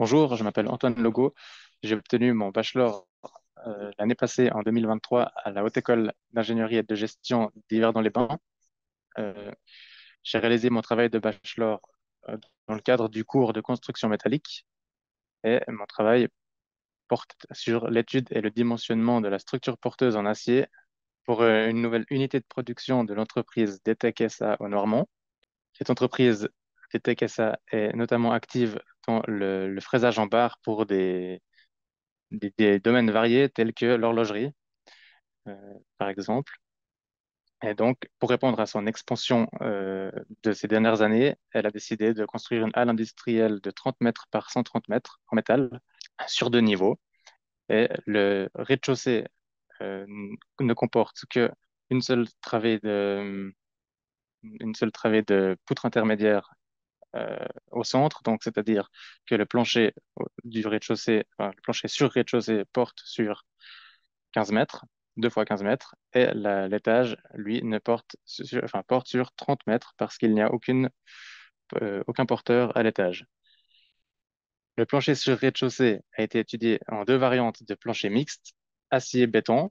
Bonjour, je m'appelle Antoine Logo. J'ai obtenu mon bachelor l'année passée, en 2023, à la Haute École d'ingénierie et de gestion d'Yverdon-les-Bains. Euh, j'ai réalisé mon travail de bachelor euh, dans le cadre du cours de construction métallique et mon travail porte sur l'étude et le dimensionnement de la structure porteuse en acier pour une nouvelle unité de production de l'entreprise DTEC SA au Normand. Cette entreprise DTEC SA est notamment active dans le fraisage en barre pour des domaines variés tels que l'horlogerie, par exemple. Et donc, pour répondre à son expansion de ces dernières années, elle a décidé de construire une halle industrielle de 30 mètres par 130 mètres en métal sur deux niveaux. Et le rez-de-chaussée euh, ne comporte que une seule travée de, une seule travée de poutre intermédiaire au centre, donc c'est-à-dire que le plancher du rez-de-chaussée, enfin, le plancher sur rez-de-chaussée porte sur 15 mètres, 2 fois 15 mètres, et l'étage, lui, ne porte sur, enfin, porte sur 30 mètres parce qu'il n'y a aucun porteur à l'étage. Le plancher sur rez-de-chaussée a été étudié en deux variantes de plancher mixte, acier-béton.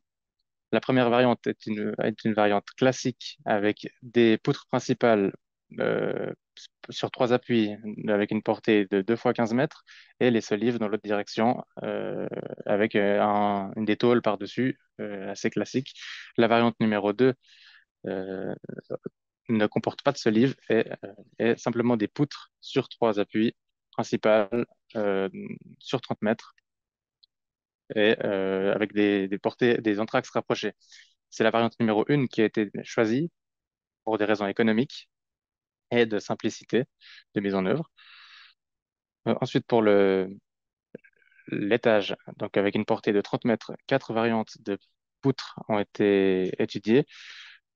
La première variante est une variante classique avec des poutres principales euh, sur trois appuis avec une portée de 2 fois 15 mètres et les solives dans l'autre direction avec une des tôles par-dessus, assez classique. La variante numéro 2 euh, ne comporte pas de solives et simplement des poutres sur trois appuis principales euh, sur 30 mètres et avec des portées, des entraxes rapprochés. C'est la variante numéro 1 qui a été choisie pour des raisons économiques et de simplicité de mise en œuvre. Ensuite, pour l'étage, donc avec une portée de 30 mètres, quatre variantes de poutres ont été étudiées,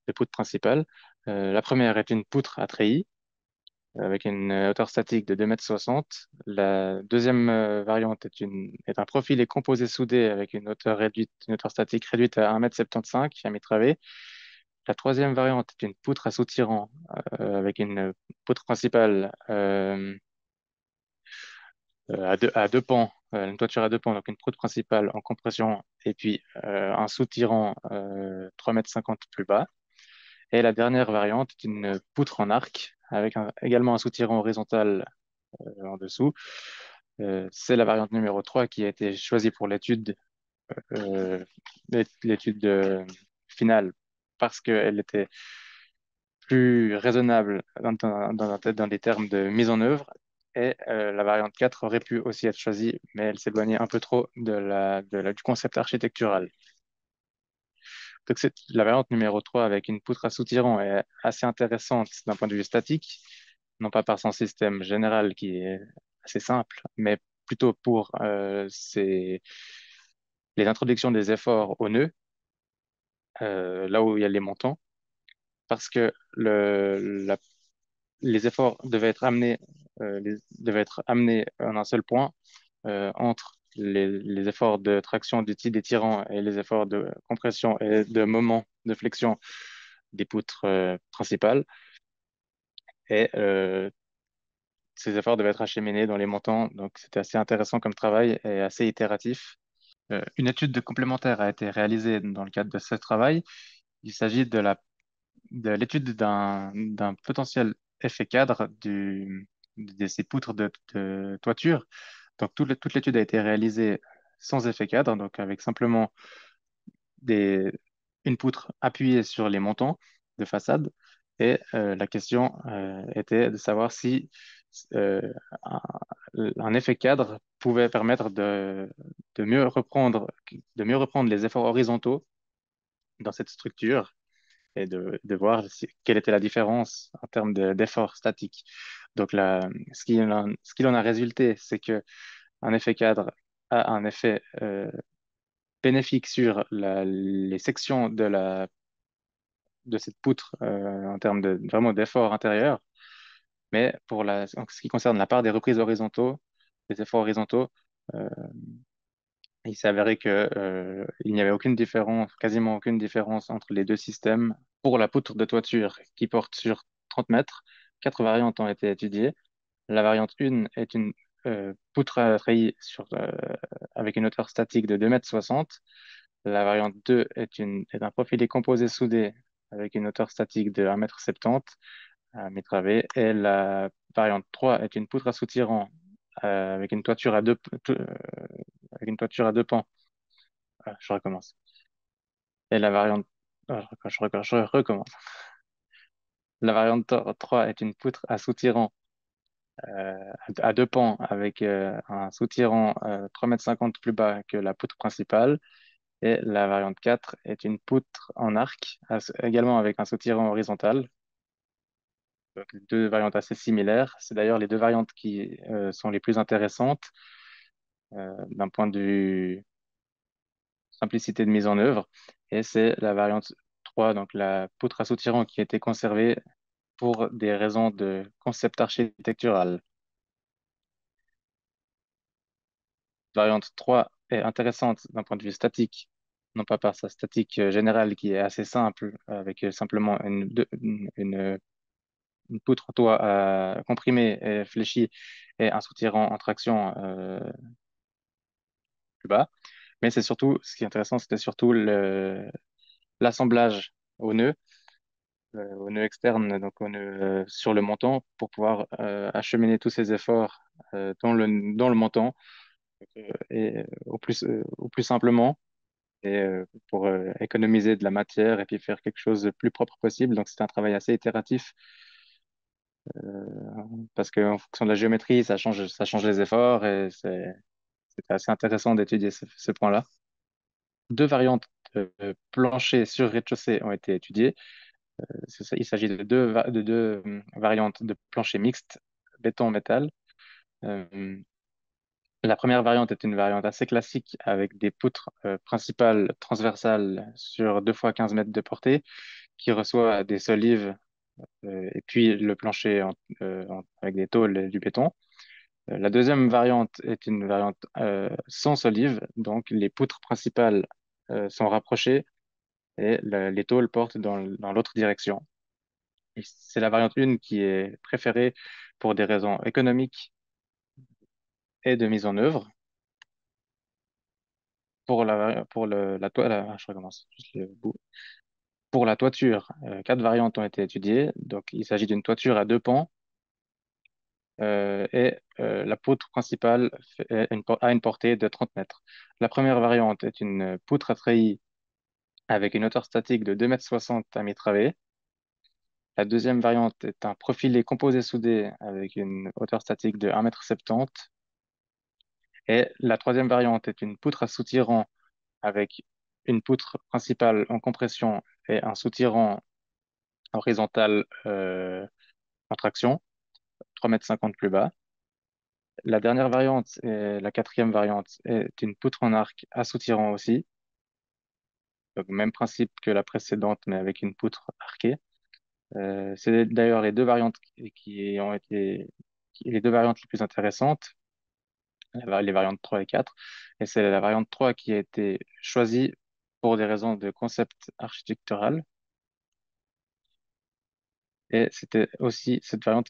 de poutres principales. La première est une poutre à treillis avec une hauteur statique de 2,60 m. La deuxième variante est un profilé composé soudé avec une hauteur réduite, une hauteur statique réduite à 1,75 m à mi-travée. La troisième variante est une poutre à soutirant avec une poutre principale à deux pans, une toiture à deux pans, donc une poutre principale en compression et puis un soutirant 3,50 m plus bas. Et la dernière variante est une poutre en arc avec également un soutirant horizontal en dessous. C'est la variante numéro 3 qui a été choisie pour euh, l'étude finale parce qu'elle était plus raisonnable dans les termes de mise en œuvre. Et la variante 4 aurait pu aussi être choisie, mais elle s'éloignait un peu trop du concept architectural. Donc c'est la variante numéro 3 avec une poutre à soutirant est assez intéressante d'un point de vue statique, non pas par son système général qui est assez simple, mais plutôt pour les introductions des efforts au nœud, là où il y a les montants, parce que les efforts devaient être amenés en un seul point entre les efforts de traction du type des tirants et les efforts de compression et de moment de flexion des poutres principales. Et ces efforts devaient être acheminés dans les montants. Donc, c'était assez intéressant comme travail et assez itératif. Une étude de complémentaire a été réalisée dans le cadre de ce travail. Il s'agit de l'étude d'un potentiel effet cadre de ces poutres de toiture. Donc, toute l'étude a été réalisée sans effet cadre, donc avec simplement des, une poutre appuyée sur les montants de façade. Et la question était de savoir si euh, un, un effet cadre pouvait permettre de mieux de mieux reprendre les efforts horizontaux dans cette structure et voir quelle était la différence en termes d'effort statique. Donc ce qu'il en a résulté, c'est que un effet cadre a un effet bénéfique sur les sections de cette poutre en termes de vraiment d'effort intérieur, mais en ce qui concerne la part des reprises horizontaux, des efforts horizontaux, euh, il s'est avéré que il n'y avait aucune différence, quasiment aucune différence entre les deux systèmes. Pour la poutre de toiture qui porte sur 30 mètres, quatre variantes ont été étudiées. La variante 1 est poutre à treillis avec une hauteur statique de 2,60 m. La variante 2 est un profilé composé soudé avec une hauteur statique de 1,70 m à mi-travée. Et la variante 3 est une poutre à soutirant avec une toiture avec une toiture à deux pans. Je recommence. Et la variante... je recommence. La variante 3 est une poutre à soutirant à deux pans avec un soutirant 3,50 m plus bas que la poutre principale. Et la variante 4 est une poutre en arc, également avec un soutirant horizontal. Donc, deux variantes assez similaires. C'est d'ailleurs les deux variantes qui sont les plus intéressantes d'un point de vue simplicité de mise en œuvre. Et c'est la variante 3, donc la poutre à soutirant qui a été conservée pour des raisons de concept architectural. Variante 3 est intéressante d'un point de vue statique, non pas par sa statique générale qui est assez simple, avec simplement une poutre toit comprimée et fléchie et un soutirant en traction plus bas. Mais c'est surtout, ce qui est intéressant, c'était surtout l'assemblage au nœud externe, donc au nœud sur le montant, pour pouvoir acheminer tous ces efforts dans le montant et au plus simplement et pour économiser de la matière et puis faire quelque chose de plus propre possible. Donc, c'est un travail assez itératif parce qu'en fonction de la géométrie, ça change les efforts et c'est assez intéressant d'étudier ce point-là. Deux variantes de plancher sur rez-de-chaussée ont été étudiées. Il s'agit de deux variantes de plancher mixte, béton-métal. Euh, la première variante est une variante assez classique avec des poutres principales transversales sur 2 fois 15 mètres de portée qui reçoit des solives et puis le plancher avec des tôles et du béton. La deuxième variante est une variante sans solives, donc les poutres principales sont rapprochées et les tôles portent dans l'autre direction. Et c'est la variante 1 qui est préférée pour des raisons économiques et de mise en œuvre. Je recommence juste le bout. Pour la toiture, quatre variantes ont été étudiées. Donc, il s'agit d'une toiture à deux pans et la poutre principale a une portée de 30 mètres. La première variante est une poutre à treillis avec une hauteur statique de 2,60 m à mi-travée. La deuxième variante est un profilé composé soudé avec une hauteur statique de 1,70 m. Et la troisième variante est une poutre à soutirant avec une poutre principale en compression et un soutirant horizontal en traction, 3,50 m plus bas. La dernière variante, et la quatrième variante, est une poutre en arc à soutirant aussi. Donc, même principe que la précédente, mais avec une poutre arquée. C'est d'ailleurs les deux variantes qui ont été les deux variantes les plus intéressantes, les variantes 3 et 4. Et c'est la variante 3 qui a été choisie pour des raisons de concept architectural. Et c'était aussi cette variante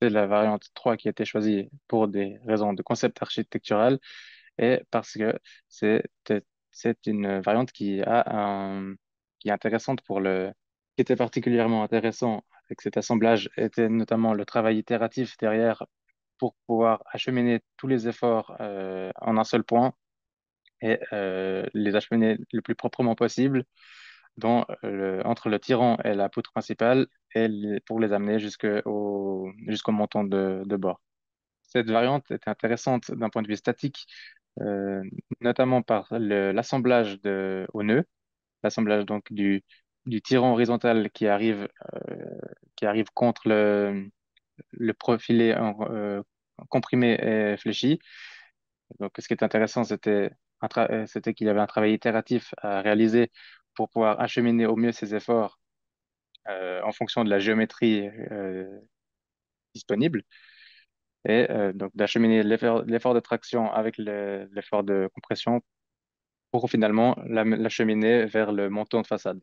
c'est la variante 3 qui a été choisie pour des raisons de concept architectural et parce que c'est c'est une variante qui est intéressante qui était particulièrement intéressant avec cet assemblage était notamment le travail itératif derrière pour pouvoir acheminer tous les efforts en un seul point et les acheminer le plus proprement possible entre le tirant et la poutre principale pour les amener jusqu'au montant de bord. Cette variante était intéressante d'un point de vue statique, euh, notamment par au nœud, l'assemblage donc du tirant horizontal qui arrive contre le profilé comprimé et fléchi. Donc, ce qui est intéressant, c'était qu'il y avait un travail itératif à réaliser pour pouvoir acheminer au mieux ses efforts en fonction de la géométrie disponible et donc d'acheminer l'effort de traction avec l'effort de compression pour finalement l'acheminer vers le montant de façade.